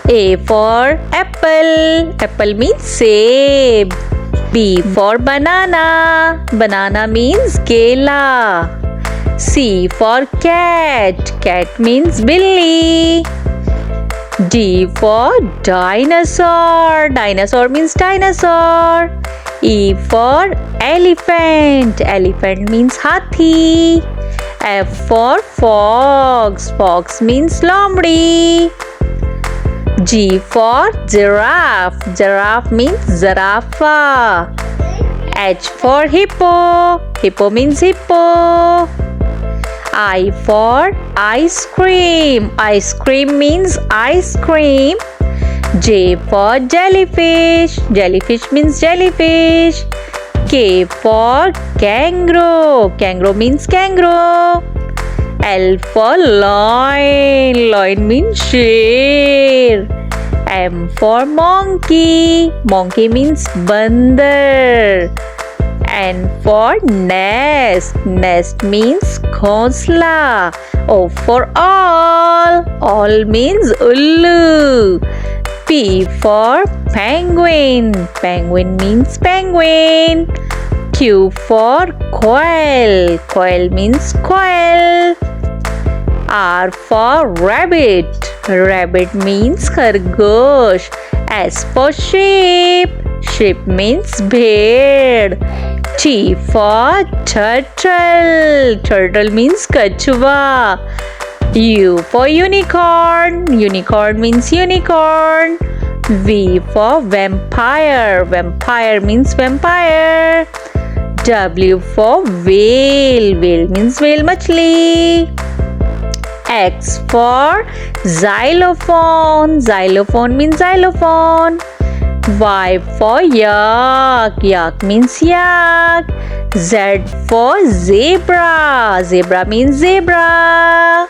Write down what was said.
A for apple. Apple means save. B for banana. Banana means kela. C for cat. Cat means billy. D for dinosaur. Dinosaur means dinosaur. E for elephant. Elephant means hathi. F for fox. Fox means lomdi. G for giraffe. Giraffe means zarafa. H for hippo. Hippo means hippo. I for ice cream. Ice cream means ice cream. J for jellyfish. Jellyfish means jellyfish. K for kangaroo. Kangaroo means kangaroo. L for lion. Lion means sheer. M for monkey. Monkey means bandar. N for nest. Nest means ghosla. O for all. All means ullu. P for penguin. Penguin means penguin. Q for quail. Quail means quail. R for rabbit. Rabbit means khargosh. S for sheep. Sheep means bhed. T for turtle. Turtle means kachua. U for unicorn. Unicorn means unicorn. V for vampire. Vampire means vampire. W for whale. Whale means whale machli. X for xylophone. Xylophone means xylophone. Y for yak. Yak means yak. Z for zebra. Zebra means zebra.